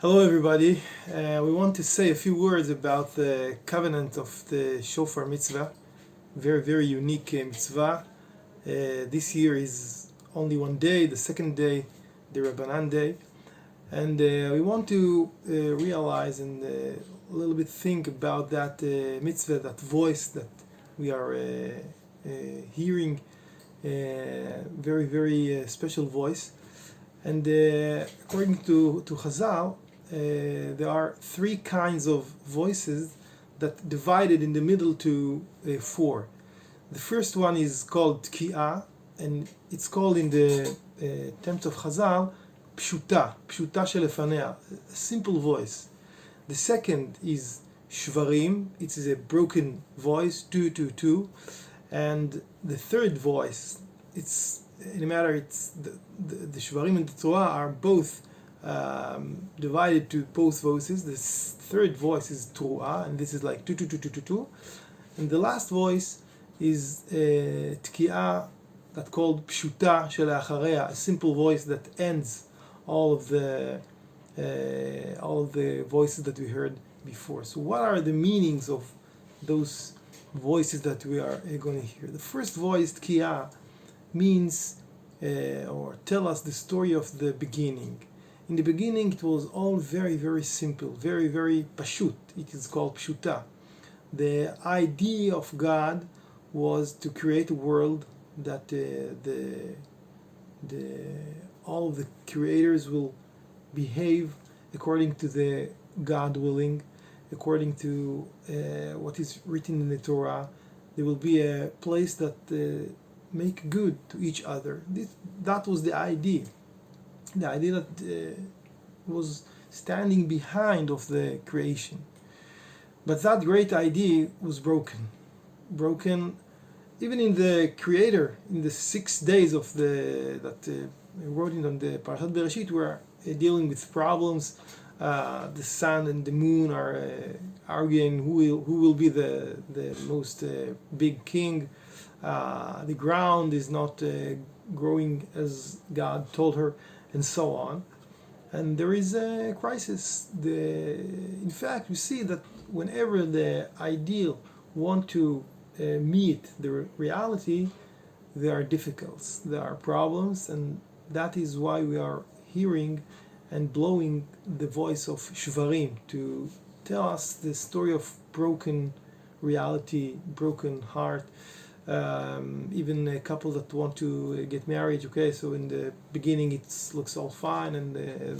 Hello, everybody. We want to say a few words about the covenant of the shofar mitzvah. Very, very unique mitzvah. This year is only one day, the second day, the Rabbanan day. And we want to realize and a little bit think about that mitzvah, that voice that we are hearing, very, very special voice. And according to Chazal, there are three kinds of voices that divided in the middle to four. The first one is called Tki'ah, and it's called in the terms of Chazal, Pshuta shelefanea, a simple voice. The second is Shvarim, it is a broken voice, 222. And the third voice, it's in a matter, it's the Shvarim and the Torah are both divided to both voices. The third voice is Torah, and this is like 22222. And the last voice is Tki'ah, that called Pshuta Sheleacharea, a simple voice that ends all of the voices that we heard before. So what are the meanings of those voices that we are going to hear? The first voice, Tki'ah, means or tell us the story of the beginning. In the beginning, it was all very, very simple, very, very pashut. It is called pshuta. The idea of God was to create a world that all of the creators will behave according to the God willing, according to what is written in the Torah. There will be a place that make good to each other. That was the idea that was standing behind of the creation. But that great idea was broken even in the Creator. In the 6 days of that wrote it on the Parashat Bereshit, we are dealing with problems. The sun and the moon are arguing who will be the most big king. The ground is not growing as God told her, and so on. And there is a crisis. In fact, we see that whenever the ideal want to meet the reality, there are difficulties, there are problems, and that is why we are hearing and blowing the voice of Shvarim to tell us the story of broken reality, broken heart. Even a couple that want to get married, okay, so in the beginning it looks all fine, and they're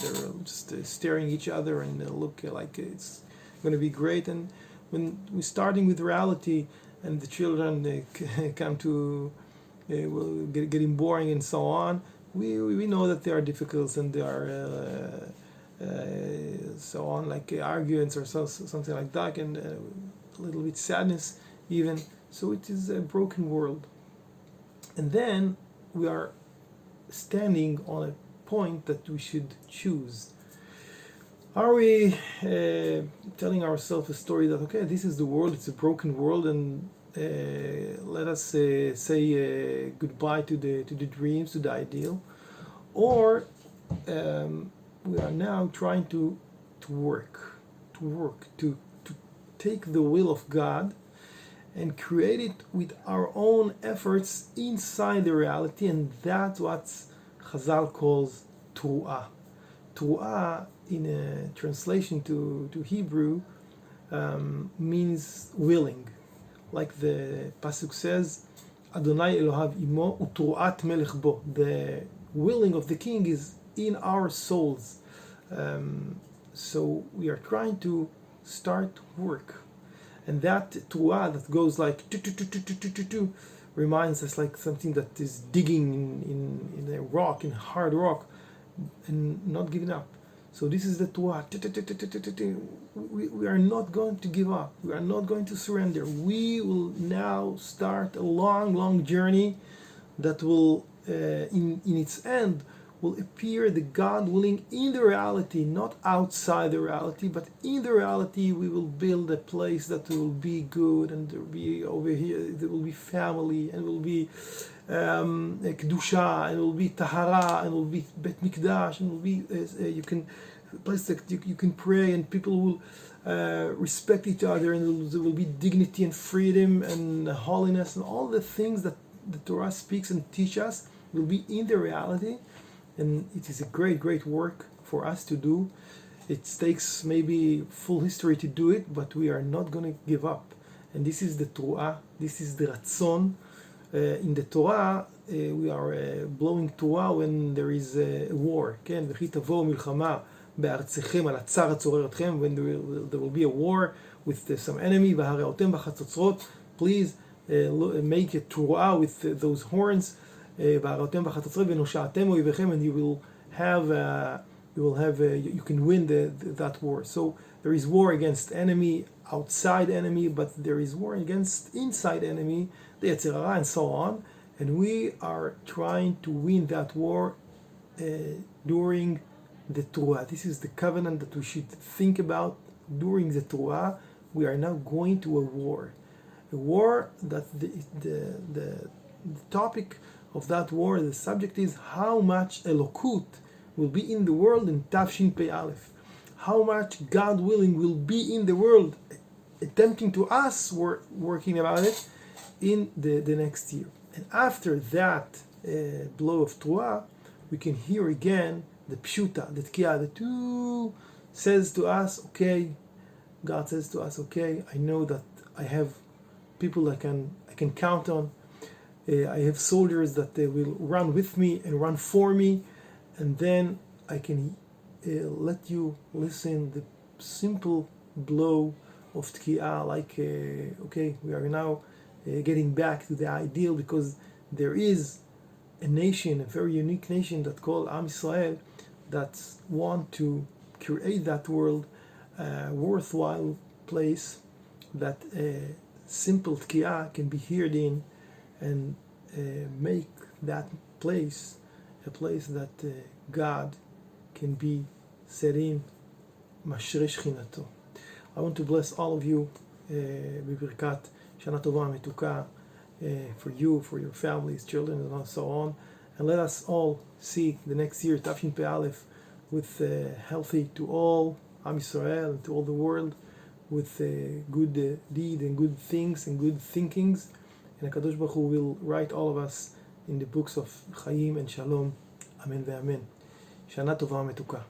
just staring at each other and look like it's going to be great. And when we're starting with reality and the children come to getting boring and so on, we know that there are difficulties and there are so on, like arguments or something like that, and a little bit sadness even. So it is a broken world. And then we are standing on a point that we should choose. Are we telling ourselves a story that, okay, this is the world, it's a broken world, and let us say goodbye to the dreams, to the ideal? Or we are now trying to work, to take the will of God and create it with our own efforts inside the reality, and that's what Chazal calls Tu'ah. Tu'ah, in a translation to Hebrew, means willing. Like the Pasuk says, Adonai Elohav imo u'tu'at melech bo. The willing of the king is in our souls. So we are trying to start work. And that tu'ah that goes like reminds us like something that is digging in a rock, in hard rock, and not giving up. So this is the tu'ah. We are not going to give up. We are not going to surrender. We will now start a long journey that will, in its end, will appear the God willing in the reality, not outside the reality, but in the reality. We will build a place that will be good, and there will be over here, there will be family, and will be kedusha, and it will be tahara, and it will be bet mikdash, and it will be you can place that you can pray, and people will respect each other, and there will be dignity and freedom and holiness, and all the things that the Torah speaks and teaches us will be in the reality. And it is a great work for us to do. It takes maybe full history to do it, but we are not going to give up. And this is the Torah, this is the Ratzon. In the Torah, we are blowing Torah when there is a war. כן? וכי תבואו מלחמה בארצכם על הצר הצורר אתכם, when there will be a war with some enemy, והרעותם בחצוצרות, please make a Torah with those horns, והרעותם בחצוצרות ונושעתם אויביכם, and you can win that war. So there is war against enemy, outside enemy, but there is war against inside enemy, the Yetzer Hara, and so on. And we are trying to win that war during the Torah. This is the covenant that we should think about during the Torah. We are now going to a war that the topic of that war, the subject is how much Elokut will be in the world in Tafshin Pei Aleph. How much God willing will be in the world, attempting to us working about it in the next year. And after that blow of Torah, we can hear again the Pshuta, the Tkiah, the two says to us, okay, God says to us, okay, I know that I have people I can count on. I have soldiers that they will run with me and run for me, and then I can let you listen the simple blow of Tkiah, like okay, we are now getting back to the ideal, because there is a nation, a very unique nation that called Am Yisrael, that want to create that world a worthwhile place that simple Tkiah can be heard in, and make that place a place that God can be set in. Mashre Shechinato. I want to bless all of you בברכת שנה טובה מתוקה for you, for your families, children, and so on. And let us all see the next year, Tafshin Pei Aleph, with healthy to all Am Yisrael and to all the world, with good deed and good things and good thinkings. And HaKadosh Baruch Hu will write all of us in the books of Chaim and Shalom. Amen ve'amen. Shana tova metuka.